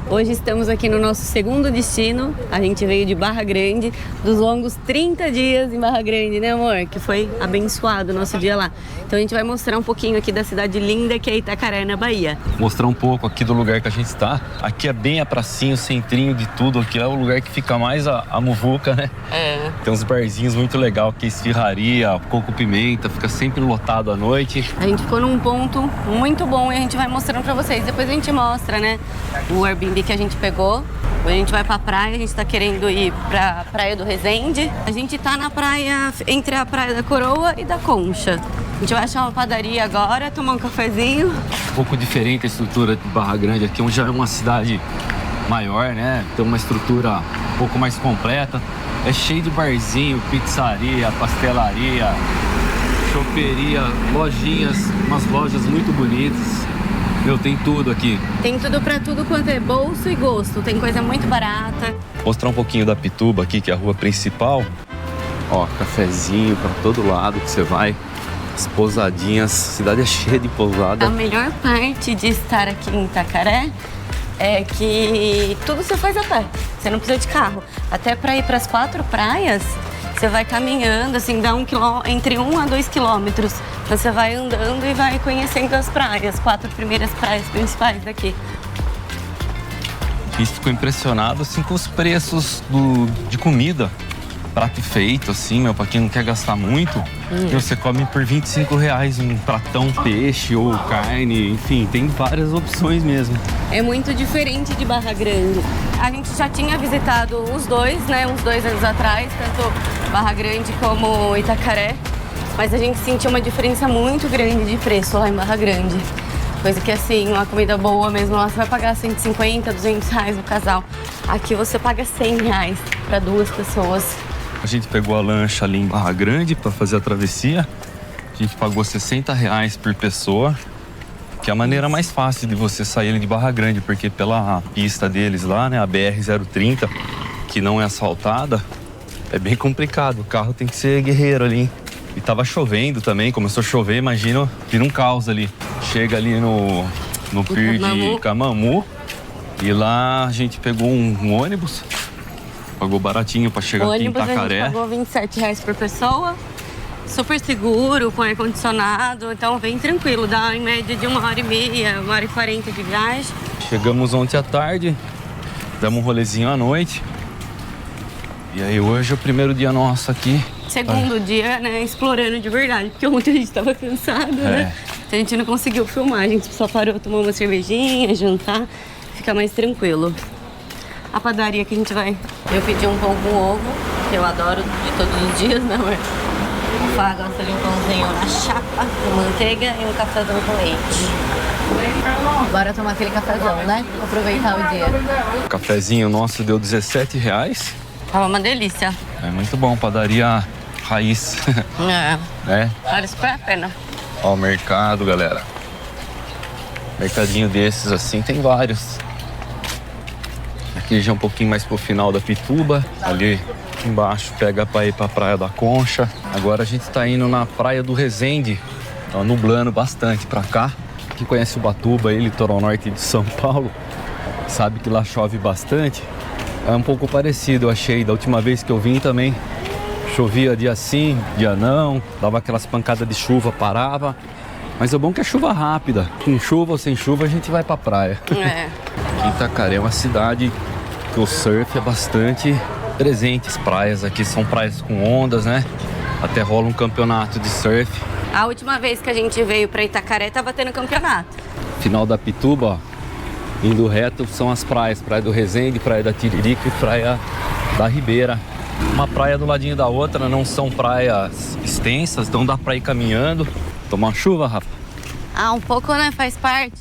Hoje estamos aqui no nosso segundo destino. A gente veio de Barra Grande, dos longos 30 dias em Barra Grande, né, amor? Que foi abençoado o nosso dia lá. Então a gente vai mostrar um pouquinho aqui da cidade linda que é Itacaré, na Bahia. Mostrar um pouco aqui do lugar que a gente está. Aqui é bem a pracinha, o centrinho de tudo. Aqui é o lugar que fica mais a muvuca, né? É. Tem uns barzinhos muito legal, que é esfirraria, coco-pimenta, fica sempre lotado à noite. A gente ficou num ponto muito bom e a gente vai mostrando pra vocês. Depois a gente mostra, né, o Airbnb que a gente pegou. A gente vai pra praia, a gente tá querendo ir pra Praia do Resende. A gente tá na praia, entre a Praia da Coroa e da Concha. A gente vai achar uma padaria agora, tomar um cafezinho. Um pouco diferente a estrutura de Barra Grande. Aqui já é uma cidade maior, né? Tem uma estrutura um pouco mais completa. É cheio de barzinho, pizzaria, pastelaria, choperia, lojinhas, umas lojas muito bonitas. Meu, tem tudo aqui. Tem tudo pra tudo quanto é bolso e gosto. Tem coisa muito barata. Mostrar um pouquinho da Pituba aqui, que é a rua principal. Ó, cafezinho pra todo lado que você vai. As pousadinhas, a cidade é cheia de pousada. A melhor parte de estar aqui em Itacaré é que tudo você faz a pé. Você não precisa de carro. Até pra ir pras 4 praias, você vai caminhando, assim, dá entre 1 a 2 quilômetros. Então você vai andando e vai conhecendo as praias, 4 primeiras praias principais daqui. A gente ficou impressionado, assim, com os preços de comida. Prato feito, assim, meu, pra quem não quer gastar muito. E você come por R$25 um pratão, peixe ou carne, enfim, tem várias opções mesmo. É muito diferente de Barra Grande. A gente já tinha visitado os dois, né, uns 2 anos atrás, tanto Barra Grande como Itacaré. Mas a gente sentiu uma diferença muito grande de preço lá em Barra Grande. Coisa que, assim, uma comida boa mesmo, lá você vai pagar R$150, R$200 no casal. Aqui você paga R$100 para 2 pessoas. A gente pegou a lancha ali em Barra Grande para fazer a travessia. A gente pagou R$60 por pessoa, que é a maneira mais fácil de você sair de Barra Grande, porque pela pista deles lá, né, a BR-030, que não é asfaltada, é bem complicado. O carro tem que ser guerreiro ali, hein? E tava chovendo também, começou a chover, imagina, vira um caos ali. Chega ali no pier de Camamu e lá a gente pegou um ônibus, pagou baratinho para chegar aqui em Itacaré. A gente pagou R$27 por pessoa, super seguro, com ar-condicionado, então bem tranquilo, dá em média de 1h30, 1h40 de viagem. Chegamos ontem à tarde, damos um rolezinho à noite. E aí hoje é o primeiro dia nosso aqui. Segundo dia, né, explorando de verdade, porque ontem a gente tava cansado, né? Então a gente não conseguiu filmar, a gente só parou, tomar uma cervejinha, jantar, ficar mais tranquilo. A padaria que a gente vai. Eu pedi um pão com ovo, que eu adoro de todos os dias, né, amor? O Fá gosta de um pãozinho na chapa, com manteiga e um cafezão com leite. Bora tomar aquele cafezão, né? Aproveitar o dia. O cafezinho nosso deu R$17. Tava uma delícia. É muito bom, padaria raiz. É. Vale super a pena. Ó o mercado, galera. Mercadinho desses assim tem vários. Aqui já é um pouquinho mais pro final da Pituba. Ali embaixo pega pra ir pra Praia da Concha. Agora a gente tá indo na Praia do Resende. Tá nublando bastante pra cá. Quem conhece Ubatuba, aí, litoral norte de São Paulo, sabe que lá chove bastante. É um pouco parecido, eu achei. Da última vez que eu vim também, chovia dia sim, dia não. Dava aquelas pancadas de chuva, parava. Mas é bom que é chuva rápida. Com chuva ou sem chuva, a gente vai pra praia. Itacaré é uma cidade que o surf é bastante presente. As praias aqui são praias com ondas, né? Até rola um campeonato de surf. A última vez que a gente veio pra Itacaré, tava tendo campeonato. Final da Pituba, ó, indo reto, são as praias. Praia do Resende, Praia da Tiririca e Praia da Ribeira. Uma praia do ladinho da outra, não são praias extensas, então dá pra ir caminhando. Tomar chuva, Rafa? Ah, um pouco, né? Faz parte.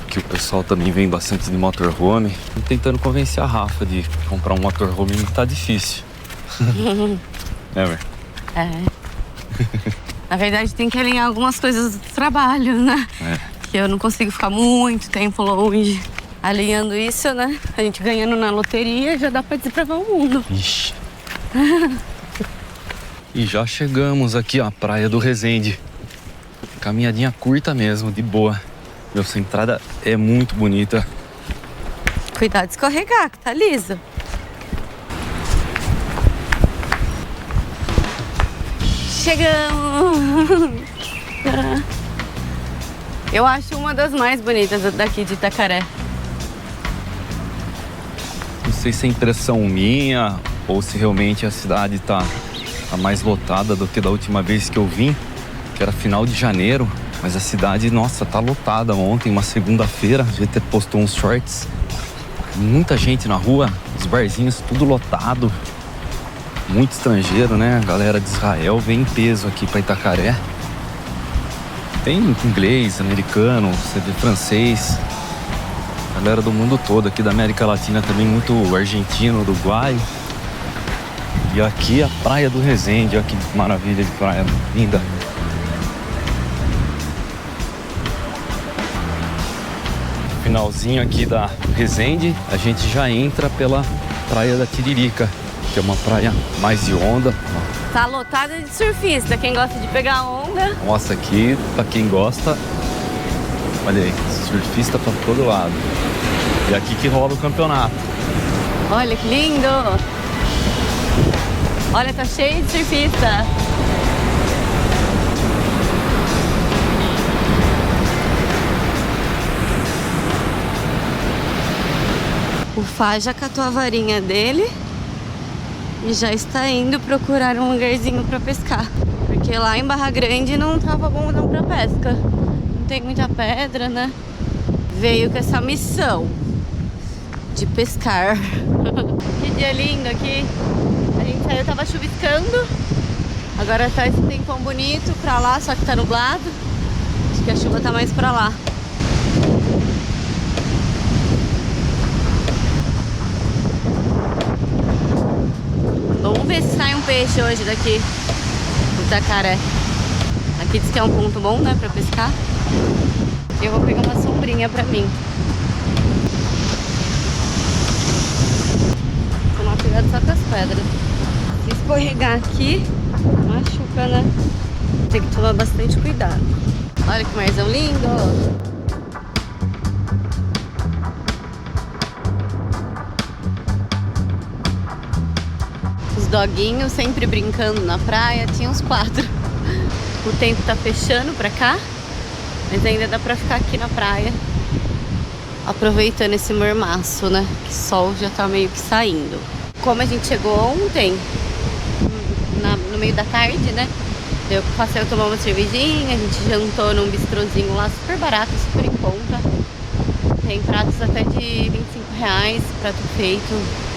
Que o pessoal também vem bastante de motorhome. Tô tentando convencer a Rafa de comprar um motorhome, mas tá difícil. Velho? É. Na verdade, tem que alinhar algumas coisas do trabalho, né? Que eu não consigo ficar muito tempo longe. Alinhando isso, né? A gente ganhando na loteria, já dá pra desbravar o mundo. Ixi. E já chegamos aqui, ó, Praia do Resende. Caminhadinha curta mesmo, de boa. Essa entrada é muito bonita. Cuidado de escorregar, que tá liso. Chegamos! Eu acho uma das mais bonitas daqui de Itacaré. Não sei se é impressão minha ou se realmente a cidade tá mais lotada do que da última vez que eu vim, que era final de janeiro. Mas a cidade, nossa, tá lotada. Ontem, uma segunda-feira, a gente postou uns shorts. Muita gente na rua, os barzinhos tudo lotado. Muito estrangeiro, né? A galera de Israel vem em peso aqui pra Itacaré. Tem inglês, americano, você vê francês. Galera do mundo todo, aqui da América Latina também, muito argentino, uruguaio. E aqui a Praia do Resende, olha que maravilha de praia, linda. Finalzinho aqui da Resende, a gente já entra pela Praia da Tiririca, que é uma praia mais de onda. Tá lotada de surfista, quem gosta de pegar onda. Nossa, aqui, pra quem gosta, olha aí, surfista pra todo lado. E aqui que rola o campeonato. Olha que lindo! Olha, tá cheio de surfista. O Fá já catou a varinha dele e já está indo procurar um lugarzinho para pescar. Porque lá em Barra Grande não tava bom não para pesca. Não tem muita pedra, né? Veio com essa missão de pescar. Que dia lindo aqui. A gente saiu, tava chuviscando. Agora tá esse tempão bonito pra lá, só que tá nublado. Acho que a chuva tá mais pra lá. Vamos ver se sai um peixe hoje daqui do Itacaré. Aqui diz que é um ponto bom, né, pra pescar. Eu vou pegar uma sombrinha pra mim. Tomar cuidado só com as pedras. Se escorregar aqui, machuca, né? Tem que tomar bastante cuidado. Olha que marzão lindo! Doguinhos sempre brincando na praia, tinha uns 4. O tempo tá fechando pra cá, mas ainda dá pra ficar aqui na praia aproveitando esse mormaço, né? Que o sol já tá meio que saindo. Como a gente chegou ontem, no meio da tarde, né? Eu passei a tomar uma cervejinha, a gente jantou num bistrozinho lá super barato, super em conta. Tem pratos até de R$25, prato feito.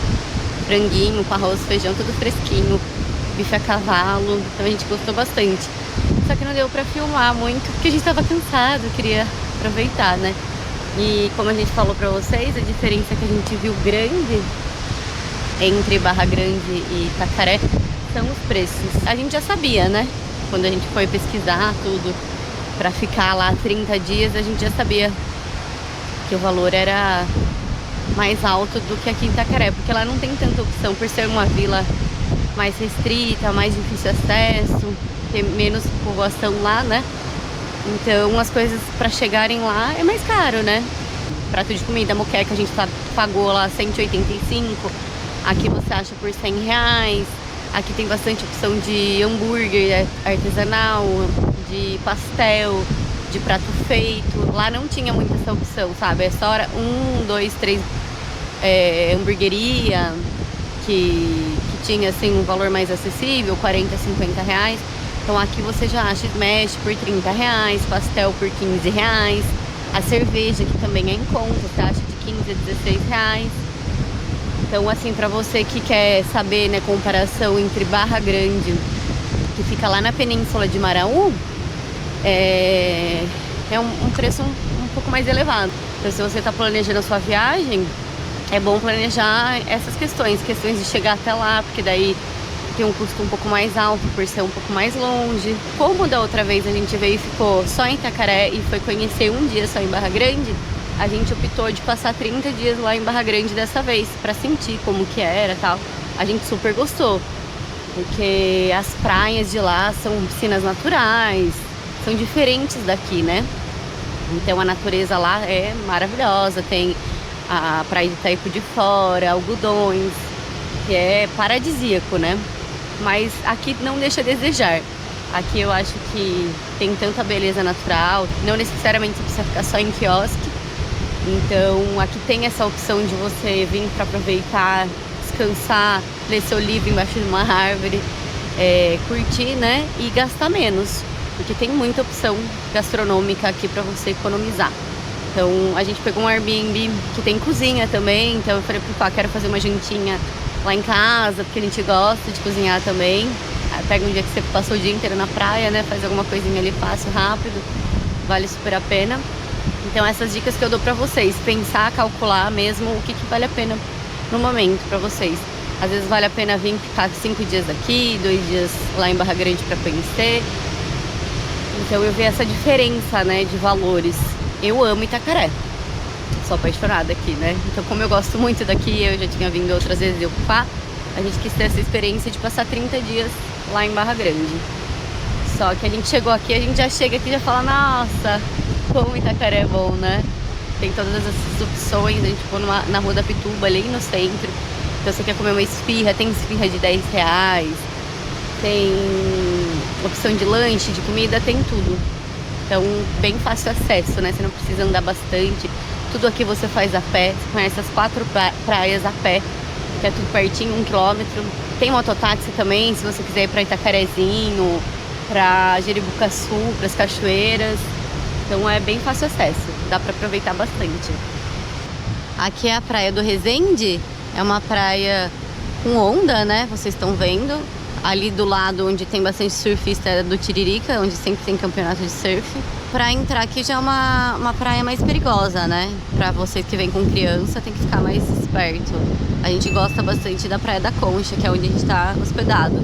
Franguinho, com arroz, feijão, tudo fresquinho, bife a cavalo, então a gente gostou bastante. Só que não deu pra filmar muito, porque a gente tava cansado, queria aproveitar, né? E como a gente falou pra vocês, a diferença que a gente viu grande entre Barra Grande e Itacaré são os preços. A gente já sabia, né? Quando a gente foi pesquisar tudo pra ficar lá 30 dias, a gente já sabia que o valor era mais alto do que aqui em Itacaré, porque lá não tem tanta opção, por ser uma vila mais restrita, mais difícil acesso, ter menos povoação lá, né? Então as coisas para chegarem lá é mais caro, né? Prato de comida, moqueca, a gente pagou lá 185, aqui você acha por R$100. Aqui tem bastante opção de hambúrguer artesanal, de pastel, de prato feito. Lá não tinha muita essa opção, sabe? É só 1, 2, 3 hamburgueria que tinha assim um valor mais acessível, R$40, R$50. Então aqui você já acha smash por R$30, pastel por R$15. A cerveja que também é em conta, você acha de R$15 a R$16. Então assim, pra você que quer saber, né, comparação entre Barra Grande, que fica lá na Península de Maraú, é um preço um pouco mais elevado. Então se você está planejando a sua viagem, é bom planejar essas questões de chegar até lá, porque daí tem um custo um pouco mais alto por ser um pouco mais longe. Como da outra vez a gente veio e ficou só em Itacaré e foi conhecer um dia só em Barra Grande, a gente optou de passar 30 dias lá em Barra Grande dessa vez, para sentir como que era e tal. A gente super gostou, porque as praias de lá são piscinas naturais, são diferentes daqui, né? Então a natureza lá é maravilhosa, tem a praia de Itaipu de Fora, Algodões, que é paradisíaco, né? Mas aqui não deixa a desejar. Aqui eu acho que tem tanta beleza natural, não necessariamente você precisa ficar só em quiosque. Então aqui tem essa opção de você vir para aproveitar, descansar, ler seu livro embaixo de uma árvore, curtir, né? E gastar menos, porque tem muita opção gastronômica aqui para você economizar. Então a gente pegou um Airbnb que tem cozinha também, então eu falei pro Pá, quero fazer uma jantinha lá em casa, porque a gente gosta de cozinhar também. Pega um dia que você passou o dia inteiro na praia, né? Faz alguma coisinha ali fácil, rápido, vale super a pena. Então essas dicas que eu dou pra vocês, pensar, calcular mesmo o que vale a pena no momento pra vocês. Às vezes vale a pena vir ficar 5 dias aqui, 2 dias lá em Barra Grande pra conhecer. Então eu vi essa diferença, né, de valores. Eu amo Itacaré, sou apaixonada aqui, né? Então como eu gosto muito daqui, eu já tinha vindo outras vezes e ocupar, a gente quis ter essa experiência de passar 30 dias lá em Barra Grande. Só que a gente chegou aqui, a gente já chega aqui e já fala, nossa, como Itacaré é bom, né? Tem todas essas opções, a gente ficou na Rua da Pituba, ali no centro. Então você quer comer uma esfirra, tem esfirra de R$10, tem opção de lanche, de comida, tem tudo. Então, bem fácil acesso, né? Você não precisa andar bastante. Tudo aqui você faz a pé. Você conhece as 4 praias a pé, que é tudo pertinho, 1 quilômetro. Tem mototáxi também, se você quiser ir para Itacarezinho, para Jeribucaçu, para as cachoeiras. Então, é bem fácil acesso. Dá para aproveitar bastante. Aqui é a Praia do Resende. É uma praia com onda, né? Vocês estão vendo. Ali do lado onde tem bastante surfista é do Tiririca, onde sempre tem campeonato de surf. Pra entrar aqui já é uma praia mais perigosa, né? Pra vocês que vêm com criança, tem que ficar mais esperto. A gente gosta bastante da Praia da Concha, que é onde a gente tá hospedado.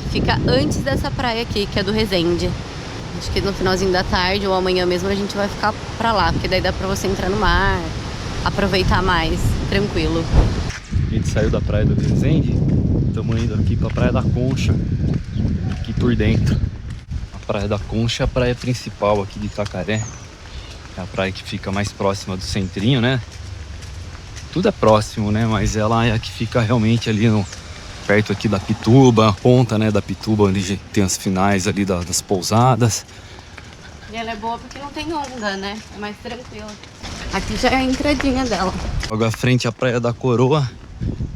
Que fica antes dessa praia aqui, que é do Resende. Acho que no finalzinho da tarde ou amanhã mesmo a gente vai ficar pra lá, porque daí dá pra você entrar no mar, aproveitar mais, tranquilo. A gente saiu da Praia do Resende, estamos indo aqui para a Praia da Concha, aqui por dentro. A Praia da Concha é a praia principal aqui de Itacaré. É a praia que fica mais próxima do centrinho, né? Tudo é próximo, né? Mas ela é a que fica realmente ali perto aqui da Pituba, a ponta, né, da Pituba, onde tem as finais ali das pousadas. E ela é boa porque não tem onda, né? É mais tranquila. Aqui já é a entradinha dela. Logo à frente a Praia da Coroa,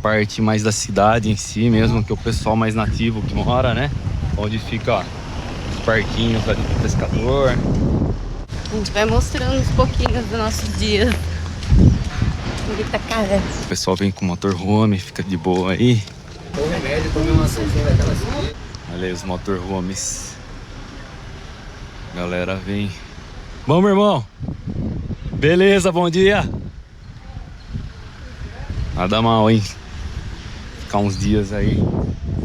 parte mais da cidade em si mesmo, que é o pessoal mais nativo que mora, né? Onde fica os parquinhos ali do pescador. A gente vai mostrando uns pouquinhos dos nossos dias. Itacaré. O pessoal vem com motorhome, fica de boa aí. O remédio, tomei uma açãozinha daquela assim. Olha aí os motorhomes. Galera vem. Bom, meu irmão. Beleza, bom dia. Nada mal, hein? Ficar uns dias aí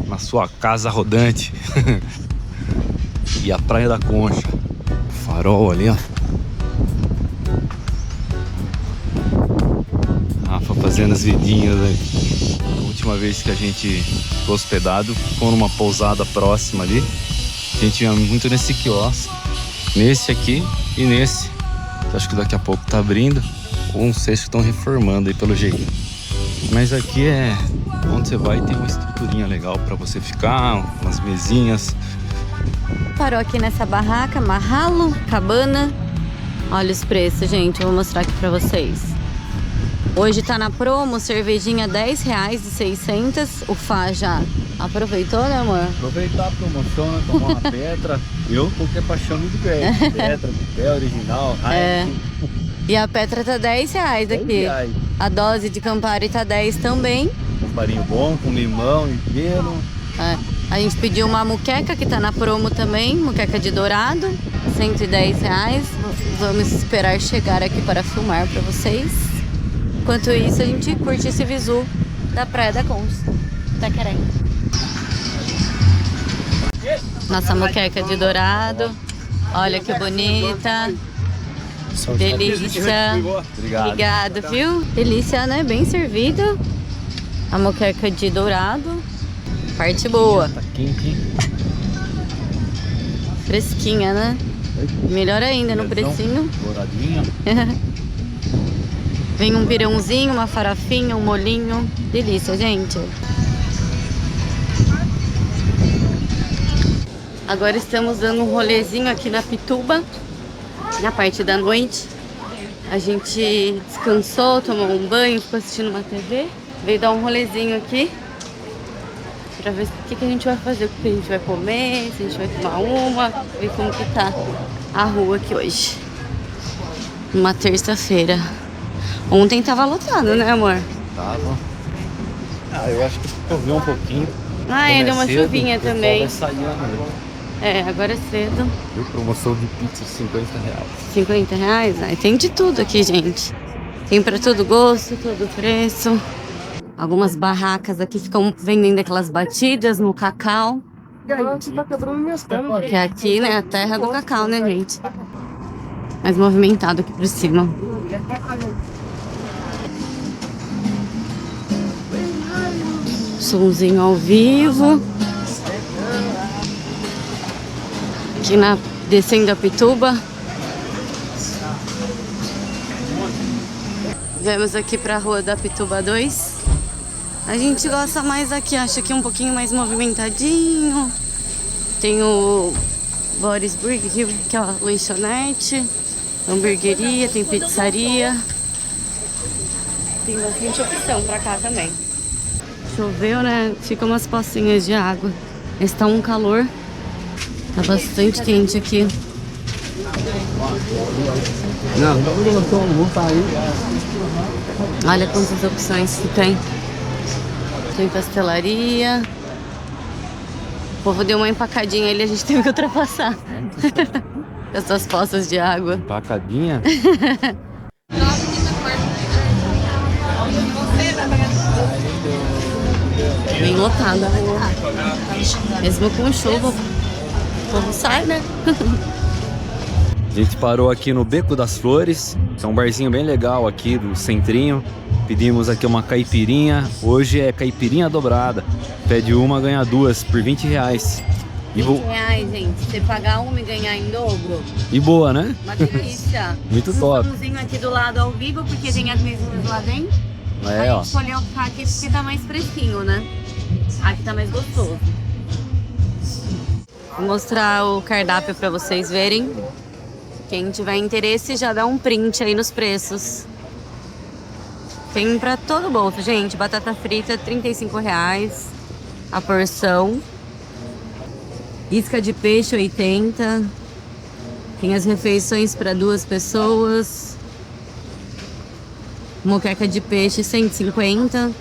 na sua casa rodante. E a Praia da Concha. Farol ali, ó. Rafa fazendo as vidinhas aí. A última vez que a gente ficou hospedado, ficou numa pousada próxima ali. A gente ia muito nesse quiosque. Nesse aqui e nesse. Acho que daqui a pouco tá abrindo. Ou não sei se estão reformando aí pelo jeito. Mas aqui é onde você vai, tem uma estruturinha legal pra você ficar, umas mesinhas. Parou aqui nessa barraca, Mahalo Cabana. Olha os preços, gente, eu vou mostrar aqui pra vocês. Hoje tá na promo, cervejinha R$10 de 600. O Fá já aproveitou, né, amor? Aproveitar a promoção, né? Tomar uma Petra. Eu, qualquer paixão muito grande. Petra, pé original. É. E a Petra tá R$10 aqui. R$10. A dose de Campari tá 10 também. Um farinho bom, com limão e gelo. É. A gente pediu uma muqueca que tá na promo também, muqueca de dourado, R$110. Vamos esperar chegar aqui para filmar para vocês. Enquanto isso, a gente curte esse visu da Praia da Concha, Itacaré. Nossa muqueca de dourado. Olha que bonita. Delícia. Obrigado. Obrigada, viu? Delícia, né? Bem servido. A moqueca de dourado. Parte boa. Tá quente, hein? Fresquinha, né? Melhor ainda no precinho. Douradinha. Vem um pirãozinho, uma farofinha, um molinho. Delícia, gente. Agora estamos dando um rolezinho aqui na Pituba, na parte da noite. A gente descansou, tomou um banho, ficou assistindo uma TV. Veio dar um rolezinho aqui pra ver o que a gente vai fazer, o que a gente vai comer, se a gente vai tomar uma, ver como que tá a rua aqui hoje. Uma terça-feira. Ontem tava lotado, né, amor? Tava. Eu acho que choveu um pouquinho. Deu uma chuvinha também. Né? Agora é cedo. Viu? Promoção de pizza de R$50. R$50? Tem de tudo aqui, gente. Tem pra todo gosto, todo preço. Algumas barracas aqui ficam vendendo aquelas batidas no cacau. Porque aqui, né, é a terra do cacau, né, gente? Mais movimentado aqui por cima. Somzinho ao vivo. Aqui descendo a Pituba. Vamos aqui pra rua da Pituba 2. A gente gosta mais aqui, acho aqui um pouquinho mais movimentadinho. Tem o Boris Burger, que é a lanchonete, hamburgueria, tem pizzaria. Tem bastante opção pra cá também. Choveu, né? Ficam umas pocinhas de água. Mas tá um calor. Tá bastante quente aqui. Olha quantas opções que tem. Tem pastelaria. O povo deu uma empacadinha ali, a gente teve que ultrapassar. Essas poças de água. Empacadinha? Bem lotada. Mesmo com chuva, o povo sai, né? A gente parou aqui no Beco das Flores. É um barzinho bem legal aqui do centrinho. Pedimos aqui uma caipirinha. Hoje é caipirinha dobrada. Pede uma, ganha duas por R$20. R$20, gente. Você pagar uma e ganhar em dobro. E boa, né? Uma delícia. Muito top. Um pãozinho aqui do lado ao vivo, porque tem as mesas lá dentro. Ó. A gente escolheu ficar aqui porque tá mais fresquinho, né? Aqui tá mais gostoso. Vou mostrar o cardápio pra vocês verem. Quem tiver interesse já dá um print aí nos preços. Tem pra todo bolso, gente. Batata frita, R$35 a porção. Isca de peixe, 80. Tem as refeições para 2 pessoas. Moqueca de peixe, 150.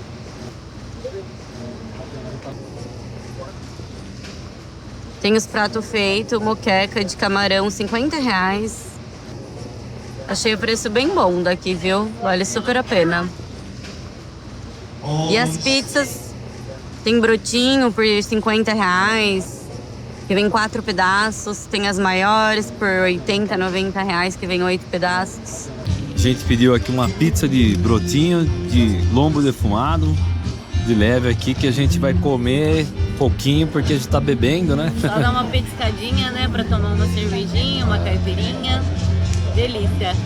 Tem os pratos feitos, moqueca de camarão, R$50. Achei o preço bem bom daqui, viu? Vale super a pena. E as pizzas, tem brotinho por R$50, que vem 4 pedaços. Tem as maiores por R$80, R$90, que vem 8 pedaços. A gente pediu aqui uma pizza de brotinho, de lombo defumado, de leve aqui, que a gente vai comer pouquinho, porque a gente tá bebendo, né? Só dar uma petiscadinha, né, pra tomar uma cervejinha, uma caipirinha. Delícia.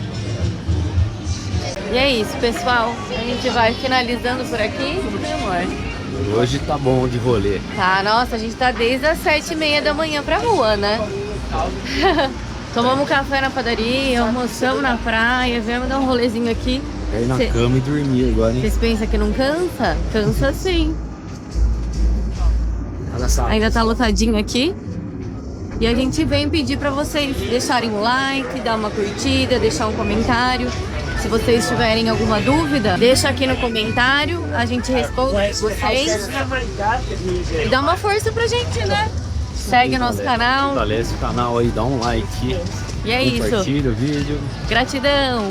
E é isso, pessoal. A gente vai finalizando por aqui, meu amor. Hoje tá bom de rolê. Tá, nossa, a gente tá desde as 7h30 da manhã pra rua, né? Tomamos café na padaria, almoçamos na praia, viemos dar um rolezinho aqui. Cair na cama e dormir agora, hein? Vocês pensam que não cansa? Cansa sim. Ainda tá lotadinho aqui. E a gente vem pedir pra vocês deixarem um like, dar uma curtida, deixar um comentário. Se vocês tiverem alguma dúvida, deixa aqui no comentário, a gente responde vocês. E dá uma força pra gente, né? Segue o nosso canal. Fortalece o canal aí, dá um like. E é isso. Compartilha o vídeo. Gratidão.